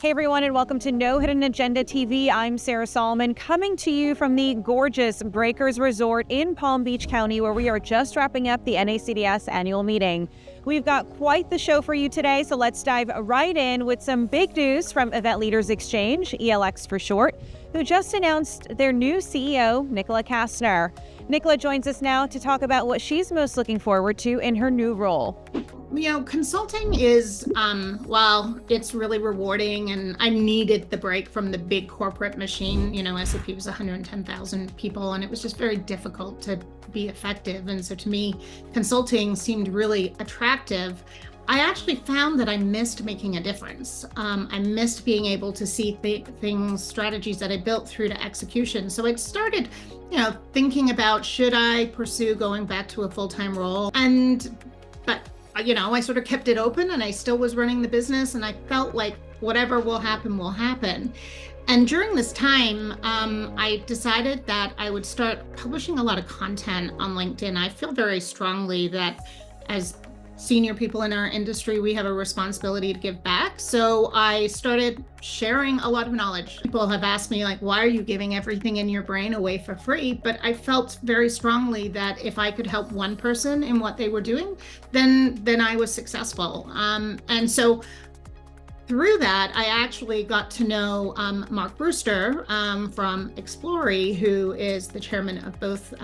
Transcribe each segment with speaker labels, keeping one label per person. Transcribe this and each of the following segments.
Speaker 1: Hey everyone, and welcome to No Hidden Agenda TV. I'm Sarah Solomon, coming to you from the gorgeous Breakers Resort in Palm Beach County, where we are just wrapping up the NACDS annual meeting. We've got quite the show for you today, so let's dive right in with some big news from Event Leaders Exchange, ELX for short, who just announced their new CEO, Nicola Kastner. Nicola joins us now to talk about what she's most looking forward to in her new role.
Speaker 2: You know, consulting is, while it's really rewarding, and I needed the break from the big corporate machine. You know, SAP was 110,000 people, and it was just very difficult to be effective. And so to me, consulting seemed really attractive. I actually found that I missed making a difference. I missed being able to see things, strategies that I built through to execution. So I started, thinking about, should I pursue going back to a full-time role? But I sort of kept it open, and I still was running the business, and I felt like whatever will happen. And during this time, I decided that I would start publishing a lot of content on LinkedIn. I feel very strongly that as senior people in our industry, we have a responsibility to give back. So I started sharing a lot of knowledge. People have asked me, like, why are you giving everything in your brain away for free? But I felt very strongly that if I could help one person in what they were doing, then I was successful. And so through that, I actually got to know Mark Brewster from Explory, who is the chairman of both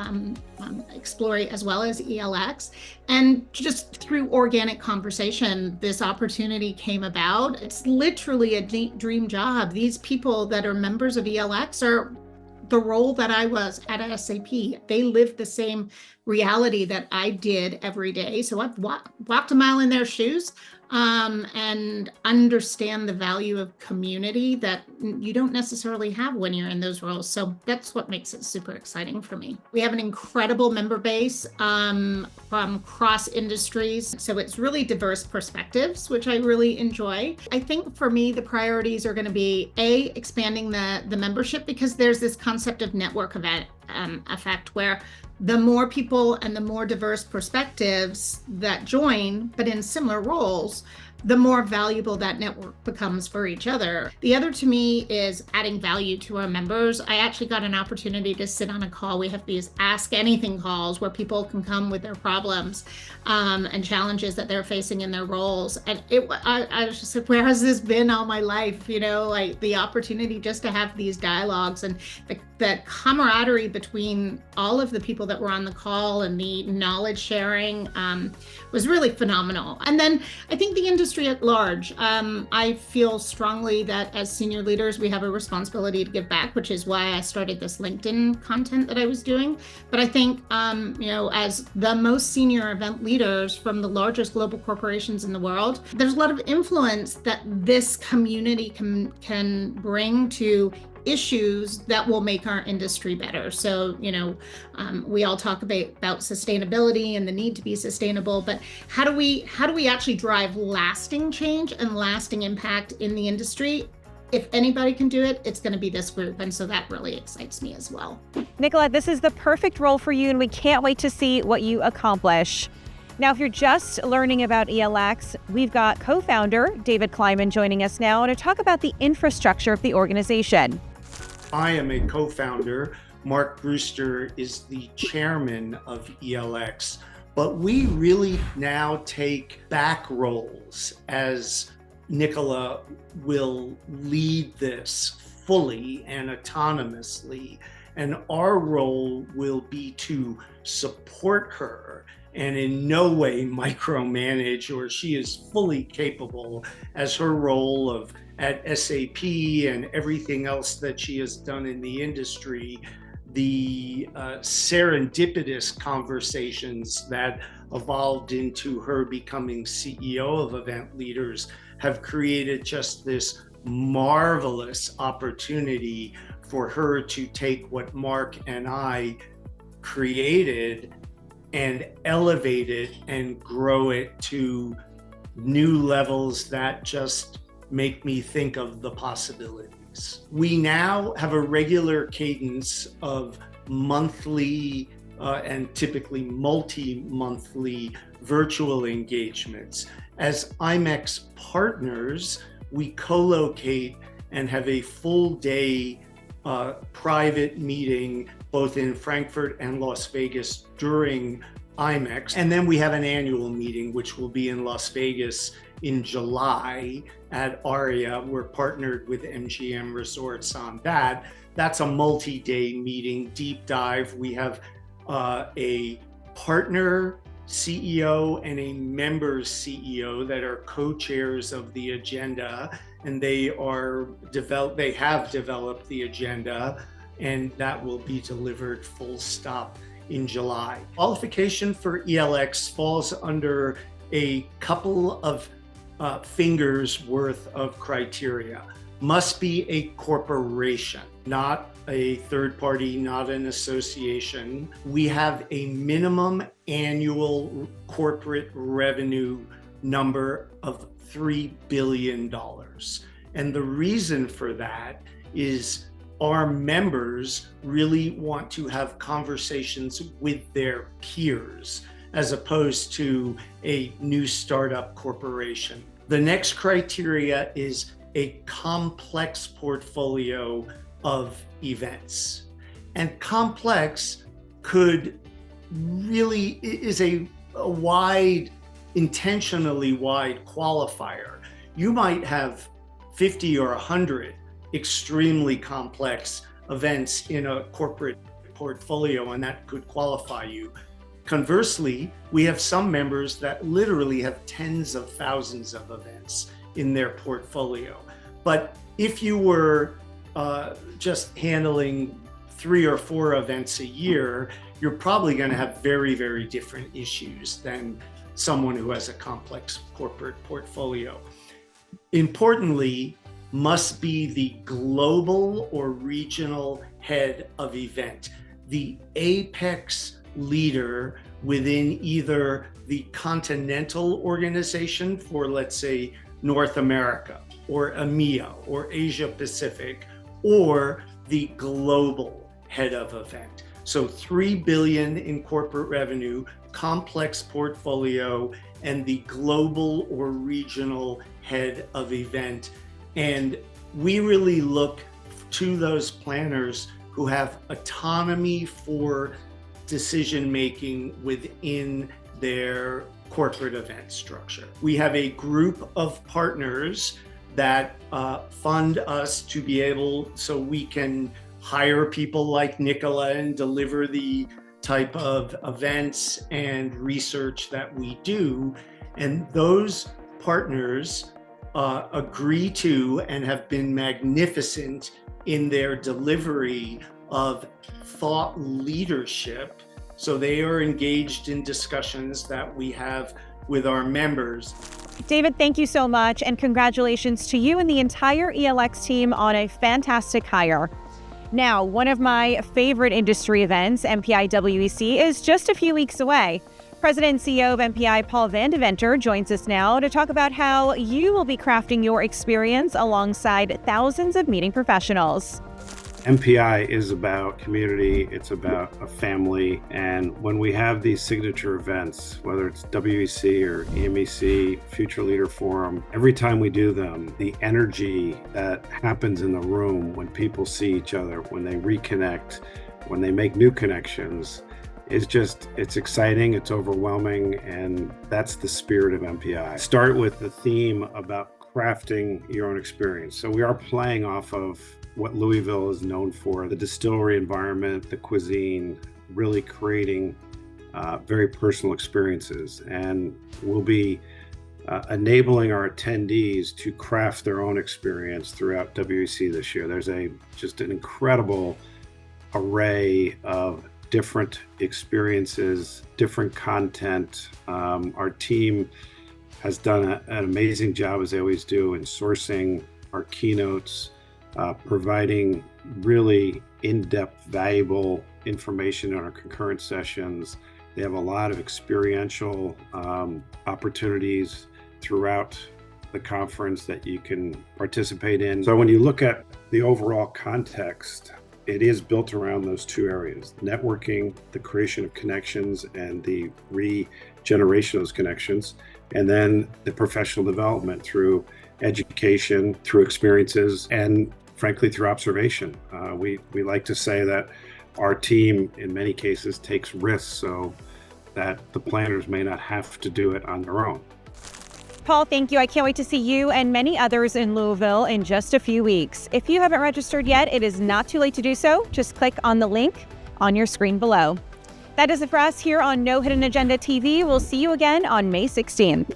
Speaker 2: Explory as well as ELX. And just through organic conversation, this opportunity came about. It's literally a dream job. These people that are members of ELX are the role that I was at SAP. They lived the same reality that I did every day. So I've walked a mile in their shoes and understand the value of community that you don't necessarily have when you're in those roles. So that's what makes it super exciting for me. We have an incredible member base from cross industries. So it's really diverse perspectives, which I really enjoy. I think for me, the priorities are going to be expanding the membership, because there's this concept of network event effect, where the more people and the more diverse perspectives that join, but in similar roles, the more valuable that network becomes for each other. The other to me is adding value to our members. I actually got an opportunity to sit on a call. We have these Ask Anything calls where people can come with their problems and challenges that they're facing in their roles. And I was just like, where has this been all my life? Like the opportunity just to have these dialogues, and the camaraderie between all of the people that were on the call, and the knowledge sharing was really phenomenal. And then I think the industry at large, I feel strongly that as senior leaders, we have a responsibility to give back, which is why I started this LinkedIn content that I was doing. But I think, as the most senior event leaders from the largest global corporations in the world, there's a lot of influence that this community can bring to issues that will make our industry better. So, we all talk about sustainability and the need to be sustainable, but how do we actually drive lasting change and lasting impact in the industry? If anybody can do it, it's going to be this group. And so that really excites me as well.
Speaker 1: Nicola, this is the perfect role for you, and we can't wait to see what you accomplish. Now, if you're just learning about ELX, we've got co-founder David Kliman joining us now to talk about the infrastructure of the organization.
Speaker 3: I am a co-founder. Mark Brewster is the chairman of ELX, but we really now take back roles, as Nicola will lead this fully and autonomously, and our role will be to support her and in no way micromanage, or she is fully capable, as her role at SAP and everything else that she has done in the industry, the serendipitous conversations that evolved into her becoming CEO of Event Leaders have created just this marvelous opportunity for her to take what Mark and I created and elevate it and grow it to new levels that just make me think of the possibilities. We now have a regular cadence of monthly and typically multi-monthly virtual engagements. As IMEX partners, we co-locate and have a full day private meeting both in Frankfurt and Las Vegas during IMEX. And then we have an annual meeting, which will be in Las Vegas in July at Aria. We're partnered with MGM Resorts on that. That's a multi-day meeting, deep dive. We have a partner CEO and a members CEO that are co-chairs of the agenda, and they have developed the agenda, and that will be delivered full stop in July. Qualification for ELX falls under a couple of fingers worth of criteria. Must be a corporation, not a third party, not an association. We have a minimum annual corporate revenue number of $3 billion. And the reason for that is our members really want to have conversations with their peers as opposed to a new startup corporation. The next criteria is a complex portfolio of events. And complex is a wide, intentionally wide qualifier. You might have 50 or 100 extremely complex events in a corporate portfolio, and that could qualify you. Conversely, we have some members that literally have tens of thousands of events in their portfolio. But if you were just handling 3 or 4 events a year, you're probably going to have very, very different issues than someone who has a complex corporate portfolio. Importantly, must be the global or regional head of event, the apex leader within either the continental organization for, let's say, North America or EMEA or Asia Pacific, or the global head of event. So $3 billion in corporate revenue, complex portfolio, and the global or regional head of event. And we really look to those planners who have autonomy for decision-making within their corporate event structure. We have a group of partners that fund us to be able, so we can hire people like Nicola and deliver the type of events and research that we do. And those partners agree to and have been magnificent in their delivery of thought leadership. So they are engaged in discussions that we have with our members.
Speaker 1: David, thank you so much, and congratulations to you and the entire ELX team on a fantastic hire. Now, one of my favorite industry events, MPI WEC, is just a few weeks away. President and CEO of MPI, Paul Van Deventer, joins us now to talk about how you will be crafting your experience alongside thousands of meeting professionals.
Speaker 4: MPI is about community, it's about a family, and when we have these signature events, whether it's WEC or EMEC, Future Leader Forum, every time we do them, the energy that happens in the room when people see each other, when they reconnect, when they make new connections, it's exciting, it's overwhelming, and that's the spirit of MPI. Start with the theme about crafting your own experience. So we are playing off of what Louisville is known for, the distillery environment, the cuisine, really creating very personal experiences. And we'll be enabling our attendees to craft their own experience throughout WEC this year. There's just an incredible array of different experiences, different content. Our team has done an amazing job, as they always do, in sourcing our keynotes, providing really in-depth, valuable information on our concurrent sessions. They have a lot of experiential opportunities throughout the conference that you can participate in. So when you look at the overall context, it is built around those two areas: networking, the creation of connections and the regeneration of those connections, and then the professional development through education, through experiences, and frankly, through observation. We like to say that our team, in many cases, takes risks so that the planners may not have to do it on their own.
Speaker 1: Paul, thank you. I can't wait to see you and many others in Louisville in just a few weeks. If you haven't registered yet, it is not too late to do so. Just click on the link on your screen below. That is it for us here on No Hidden Agenda TV. We'll see you again on May 16th.